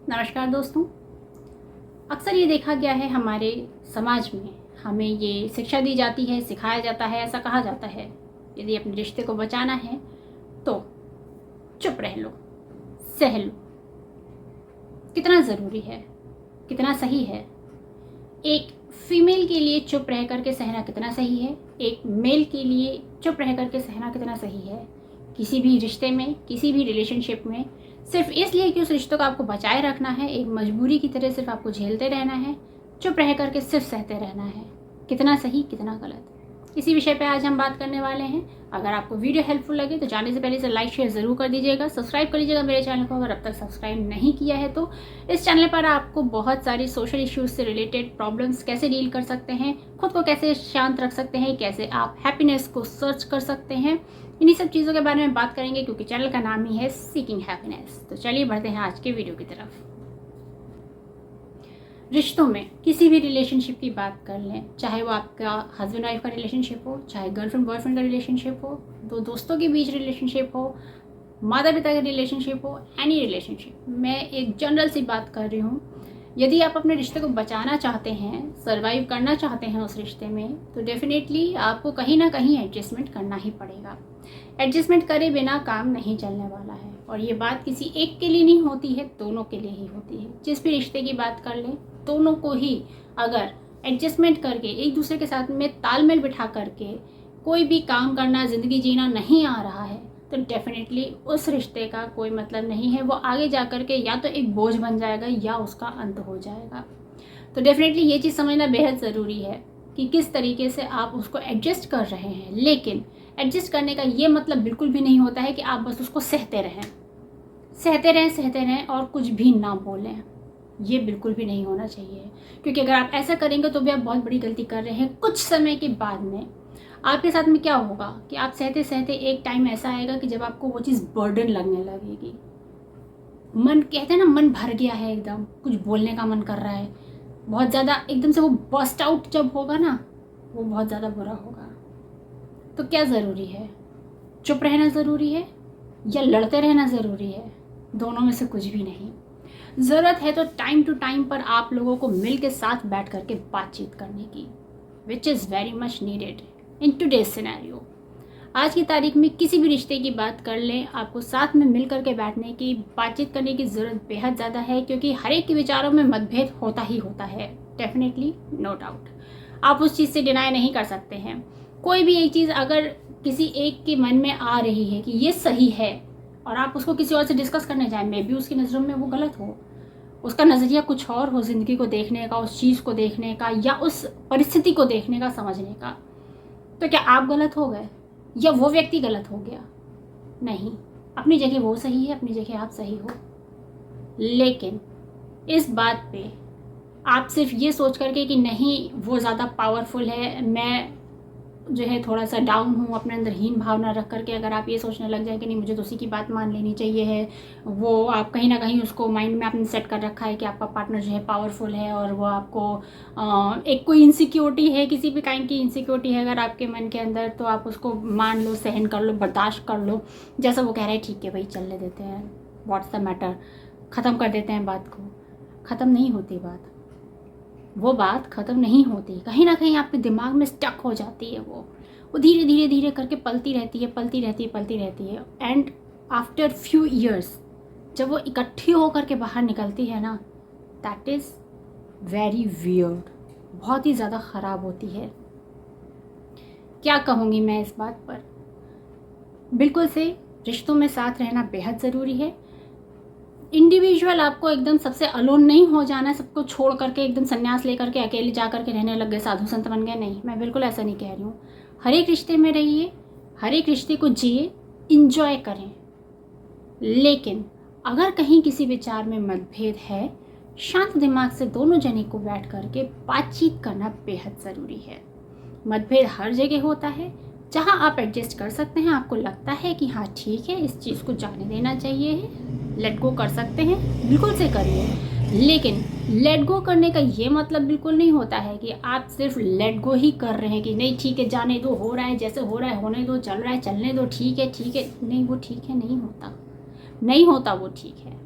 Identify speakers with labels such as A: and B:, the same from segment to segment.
A: नमस्कार दोस्तों। अक्सर ये देखा गया है हमारे समाज में, हमें ये शिक्षा दी जाती है, सिखाया जाता है, ऐसा कहा जाता है, यदि अपने रिश्ते को बचाना है तो चुप रह लो, सह लो। कितना ज़रूरी है, कितना सही है? एक फीमेल के लिए चुप रह कर के सहना कितना सही है, एक मेल के लिए चुप रह कर के सहना कितना सही है? किसी भी रिश्ते में, किसी भी रिलेशनशिप में सिर्फ इसलिए कि उस रिश्तों को आपको बचाए रखना है, एक मजबूरी की तरह सिर्फ आपको झेलते रहना है, चुप रह करके सिर्फ सहते रहना है। कितना सही, कितना गलत? इसी विषय पे आज हम बात करने वाले हैं। अगर आपको वीडियो हेल्पफुल लगे तो जाने से पहले इसे लाइक शेयर ज़रूर कर दीजिएगा, सब्सक्राइब कर लीजिएगा मेरे चैनल को अगर अब तक सब्सक्राइब नहीं किया है तो। इस चैनल पर आपको बहुत सारी सोशल इश्यूज से रिलेटेड प्रॉब्लम्स कैसे डील कर सकते हैं, खुद को कैसे शांत रख सकते हैं, कैसे आप हैप्पीनेस को सर्च कर सकते हैं, इन्हीं सब चीज़ों के बारे में बात करेंगे क्योंकि चैनल का नाम ही है सीकिंग हैप्पीनेस। तो चलिए बढ़ते हैं आज के वीडियो की तरफ। रिश्तों में किसी भी रिलेशनशिप की बात कर लें, चाहे वो आपका हस्बैंड वाइफ का रिलेशनशिप हो, चाहे गर्लफ्रेंड बॉयफ्रेंड का रिलेशनशिप हो, दो दोस्तों के बीच रिलेशनशिप हो, माता पिता का रिलेशनशिप हो, एनी रिलेशनशिप, मैं एक जनरल सी बात कर रही हूँ। यदि आप अपने रिश्ते को बचाना चाहते हैं, सर्वाइव करना चाहते हैं उस रिश्ते में, तो डेफिनेटली आपको कहीं ना कहीं एडजस्टमेंट करना ही पड़ेगा। एडजस्टमेंट करे बिना काम नहीं चलने वाला है, और ये बात किसी एक के लिए नहीं होती है, दोनों के लिए ही होती है। जिस भी रिश्ते की बात कर लें, दोनों को ही अगर एडजस्टमेंट करके एक दूसरे के साथ में तालमेल बिठा करके कोई भी काम करना, ज़िंदगी जीना नहीं आ रहा है, तो डेफिनेटली उस रिश्ते का कोई मतलब नहीं है। वो आगे जा कर के या तो एक बोझ बन जाएगा या उसका अंत हो जाएगा। तो डेफिनेटली ये चीज़ समझना बेहद ज़रूरी है कि किस तरीके से आप उसको एडजस्ट कर रहे हैं। लेकिन एडजस्ट करने का ये मतलब बिल्कुल भी नहीं होता है कि आप बस उसको सहते रहें, सहते रहें और कुछ भी ना बोलें। ये बिल्कुल भी नहीं होना चाहिए, क्योंकि अगर आप ऐसा करेंगे तो भी आप बहुत बड़ी गलती कर रहे हैं। कुछ समय के बाद में आपके साथ में क्या होगा कि आप सहते सहते एक टाइम ऐसा आएगा कि जब आपको वो चीज़ बर्डन लगने लगेगी। मन, कहते हैं ना, मन भर गया है, एकदम कुछ बोलने का मन कर रहा है बहुत ज़्यादा, एकदम से वो बस्ट आउट जब होगा ना, वो बहुत ज़्यादा बुरा होगा। तो क्या ज़रूरी है? चुप रहना ज़रूरी है या लड़ते रहना ज़रूरी है? दोनों में से कुछ भी नहीं। ज़रूरत है तो टाइम टू टाइम पर आप लोगों को मिल के साथ बैठ करके बातचीत करने की, which is very much needed in today's scenario. आज की तारीख में किसी भी रिश्ते की बात कर लें, आपको साथ में मिल करके बैठने की, बातचीत करने की ज़रूरत बेहद ज़्यादा है, क्योंकि हर एक के विचारों में मतभेद होता ही होता है, डेफिनेटली, नो डाउट। आप उस चीज़ से डिनाई नहीं कर सकते हैं। कोई भी एक चीज़ अगर किसी एक के मन में आ रही है कि ये सही है और आप उसको किसी और से डिस्कस करने जाएं, मे बी उसकी नज़रों में वो गलत हो, उसका नज़रिया कुछ और हो ज़िंदगी को देखने का, उस चीज़ को देखने का, या उस परिस्थिति को देखने का, समझने का, तो क्या आप गलत हो गए या वो व्यक्ति गलत हो गया? नहीं, अपनी जगह वो सही है, अपनी जगह आप सही हो। लेकिन इस बात पे आप सिर्फ ये सोच करके कि नहीं वो ज़्यादा पावरफुल है, मैं जो है थोड़ा सा डाउन हूँ, अपने अंदर हीन भावना रख करके अगर आप ये सोचने लग जाए कि नहीं मुझे तो उसी की बात मान लेनी चाहिए है, वो आप कहीं ना कहीं उसको माइंड में आपने सेट कर रखा है कि आपका पार्टनर जो है पावरफुल है और वो आपको एक कोई इनसिक्योरिटी है, किसी भी काइंड की इनसिक्योरिटी है अगर आपके मन के अंदर, तो आप उसको मान लो, सहन कर लो, बर्दाश्त कर लो, जैसा वो कह रहे हैं ठीक है भाई चलने देते हैं, व्हाट्स द मैटर, ख़त्म कर देते हैं बात को। ख़त्म नहीं होती बात, वो बात ख़त्म नहीं होती, कहीं ना कहीं आपके दिमाग में स्टक हो जाती है। वो धीरे धीरे धीरे करके पलती रहती है एंड आफ्टर फ्यू ईयर्स जब वो इकट्ठी होकर के बाहर निकलती है ना, दैट इज़ वेरी वियर्ड, बहुत ही ज़्यादा ख़राब होती है। क्या कहूँगी मैं इस बात पर? बिल्कुल से रिश्तों में साथ रहना बेहद ज़रूरी है। इंडिविजुअल आपको एकदम सबसे अलोन नहीं हो जाना, सबको छोड़ करके एकदम संन्यास लेकर के अकेले जा करके रहने लग गए, साधु संत बन गए, नहीं, मैं बिल्कुल ऐसा नहीं कह रही हूँ। हर एक रिश्ते में रहिए, हर एक रिश्ते को जिए, इंजॉय करें। लेकिन अगर कहीं किसी विचार में मतभेद है, शांत दिमाग से दोनों जने को बैठ करके बातचीत करना बेहद ज़रूरी है। मतभेद हर जगह होता है, जहाँ आप एडजस्ट कर सकते हैं, आपको लगता है कि हाँ ठीक है, इस चीज़ को जाने देना चाहिए, लेट गो कर सकते हैं, बिल्कुल से करिए। लेकिन लेट गो करने का ये मतलब बिल्कुल नहीं होता है कि आप सिर्फ लेट गो ही कर रहे हैं कि नहीं ठीक है जाने दो, हो रहा है जैसे हो रहा है होने दो, चल रहा है चलने दो, ठीक है। नहीं, वो ठीक है नहीं होता, नहीं होता वो ठीक है।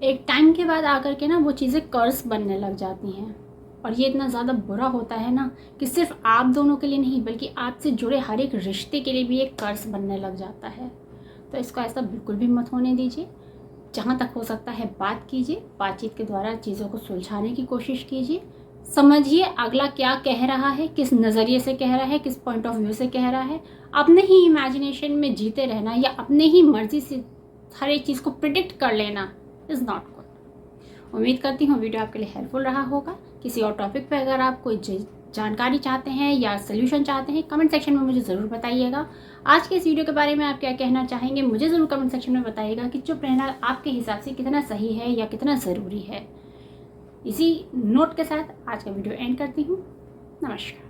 A: एक टाइम के बाद आकर के ना वो चीज़ें कर्स बनने लग जाती हैं, और ये इतना ज़्यादा बुरा होता है ना कि सिर्फ आप दोनों के लिए नहीं बल्कि आपसे जुड़े हर एक रिश्ते के लिए भी एक कर्स बनने लग जाता है। तो इसको ऐसा बिल्कुल भी मत होने दीजिए। जहाँ तक हो सकता है बात कीजिए, बातचीत के द्वारा चीज़ों को सुलझाने की कोशिश कीजिए। समझिए अगला क्या कह रहा है, किस नज़रिए से कह रहा है, किस पॉइंट ऑफ व्यू से कह रहा है। अपने ही इमेजिनेशन में जीते रहना या अपने ही मर्जी से हर एक चीज़ को प्रिडिक्ट कर लेना इज़ नॉट गुड। उम्मीद करती हूँ वीडियो आपके लिए हेल्पफुल रहा होगा। किसी और टॉपिक पे अगर आप कोई जानकारी चाहते हैं या सोल्यूशन चाहते हैं, कमेंट सेक्शन में मुझे ज़रूर बताइएगा। आज के इस वीडियो के बारे में आप क्या कहना चाहेंगे मुझे ज़रूर कमेंट सेक्शन में बताइएगा कि चुप रहना आपके हिसाब से कितना सही है या कितना ज़रूरी है। इसी नोट के साथ आज का वीडियो एंड करती हूँ। नमस्कार।